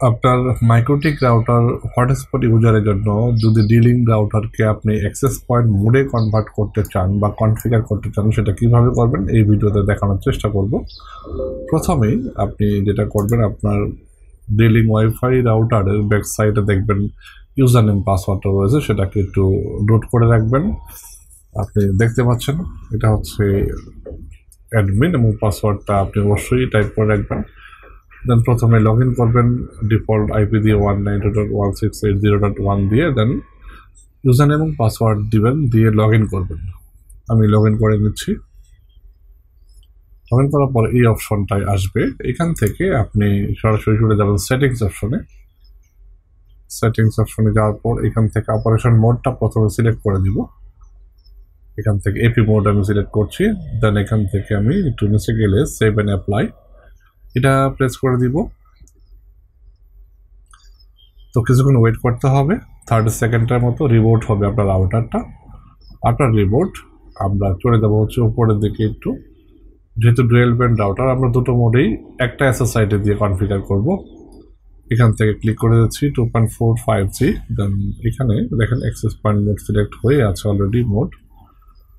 আপনার MikroTik router hotspot ইউজারের জন্য যদি ডিলিং রাউটারকে আপনি অ্যাক্সেস পয়েন্ট মোডে কনভার্ট করতে চান বা কনফিগার করতে চান, সেটা কিভাবে করবেন এই ভিডিওতে দেখানোর চেষ্টা করব। প্রথমেই আপনি যেটা করবেন, আপনার ডিলিং ওয়াইফাই রাউটারের ব্যাক সাইডে দেখবেন ইউজার নেম পাসওয়ার্ডটা রয়েছে, সেটাকে একটু নোট করে রাখবেন। আপনি দেখতে পাচ্ছেন এটা হচ্ছে অ্যাডমিন এবং পাসওয়ার্ডটা আপনি অবশ্যই টাইপ করে রাখবেন। দেন প্রথমে লগ ইন করবেন ডিফল্ট আইপি দিয়ে 192.168.0.1 দিয়ে, দেন ইউজার নেম এবং পাসওয়ার্ড দিবেন, দিয়ে লগ ইন করবেন। আমি লগ ইন করে নিচ্ছি। লগ ইন করার পর এই অপশনটাই আসবে। এখান থেকে আপনি সরাসরি চলে যাবেন সেটিংস অপশনে। সেটিংস অপশনে যাওয়ার পর এখান থেকে অপারেশন মোডটা প্রথমে সিলেক্ট করে দিব। এখান থেকে এপি মোড আমি সিলেক্ট করছি। দেন এখান থেকে আমি একটু নিচে গেলে সেভ অ্যান্ড অ্যাপ্লাই এটা প্রেস করে দিব। তো কিছুক্ষণ ওয়েট করতে হবে, 30 সেকেন্ডের মতো রিবোট হবে আপনার রাউটারটা। আপনার রিবোট আমরা চলে যাবো হচ্ছে উপরের দিকে একটু। যেহেতু ডুয়েল ব্যান্ড রাউটার, আমরা দুটো মোডেই একটা এসএসআইডি দিয়ে কনফিগার করব। এখান থেকে ক্লিক করে যাচ্ছি 2.45G। দেন এখানে দেখেন অ্যাক্সেস পয়েন্ট মোড সিলেক্ট হয়ে আছে অলরেডি মোড।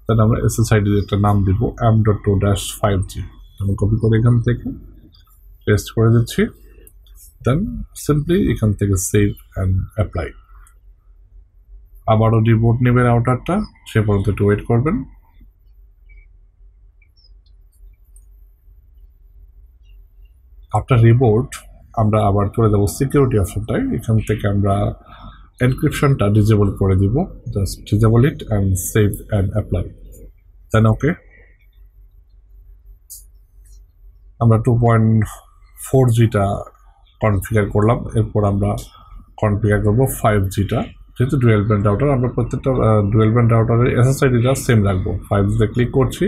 দেন আমরা এসএসআইডির একটা নাম দিব M.2-5G। আমি কপি করে এখান থেকে পেস্ট করে দিচ্ছি। দেন সিম্পলি এখান থেকে সেভ অ্যান্ড অ্যাপ্লাই। আবারও রিবোট নেবে রাউটারটা, সে পর্যন্ত একটু ওয়েট করবেন। আফটার রিবোট আমরা আবার চলে যাব সিকিউরিটি অপশনটায়। এখান থেকে আমরা এনক্রিপশনটা ডিজেবল করে দিব। Just disable it and save and apply. Then okay. আমরা 2.4Gটা কনফিগার করলাম। এরপর আমরা কনফিগার করবো 5Gটা। যেহেতু ডুয়েল ব্যান্ড রাউটার, আমরা প্রত্যেকটা ডুয়েল ব্যান্ড রাউটারের এসএসআইডিটা সেম রাখবো। 5Gতে ক্লিক করছি,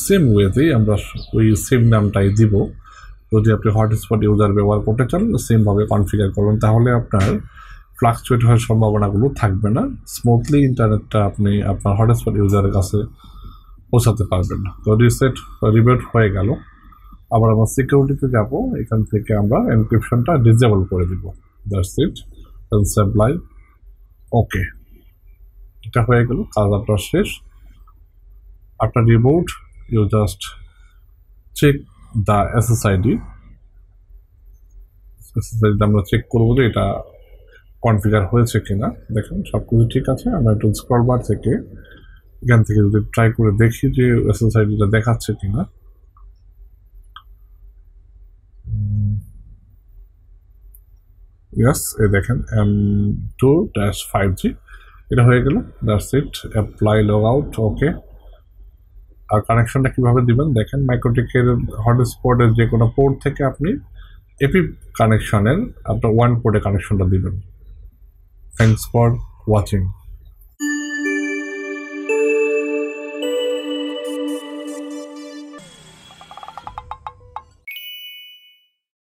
সেম ওয়েতেই আমরা ওই সেম নামটাই দিব। যদি আপনি হটস্পট ইউজার ব্যবহার করতে চান, সেমভাবে কনফিগার করবেন, তাহলে আপনার ফ্লাকচুয়েট হওয়ার সম্ভাবনাগুলো থাকবে না। স্মুথলি ইন্টারনেটটা আপনি আপনার হটস্পট ইউজারের কাছে পৌঁছাতে পারবেন। তো রিবোট হয়ে গেল। আবার আমরা সিকিউরিটিতে যাব। এখান থেকে আমরা এনক্রিপশনটা ডিসেবল করে দিব। That's it. অ্যাপ্লাই। ওকে, এটা হয়ে গেল, কাজ আপনার শেষ। আপনার reboot, you just check the SSID. আমরা চেক করবো যে এটা কনফিগার হয়েছে কিনা। দেখেন সব কিছু ঠিক আছে। আমরা একটু স্ক্রল বার থেকে এখান থেকে যদি ট্রাই করে দেখি যে এসএসআইডিটা দেখাচ্ছে কিনা। ইয়েস, এই দেখেন M.2-5G এটা হয়ে গেল। That's it. Apply, log out. Okay. আর কানেকশনটা কীভাবে দিবেন দেখেন, মাইক্রোটেকের হটস্পটের যে কোনো পোর্ট থেকে আপনি এপি কানেকশনের আপনার ওয়ান পোর্টে কানেকশনটা দিবেন। Thanks for watching.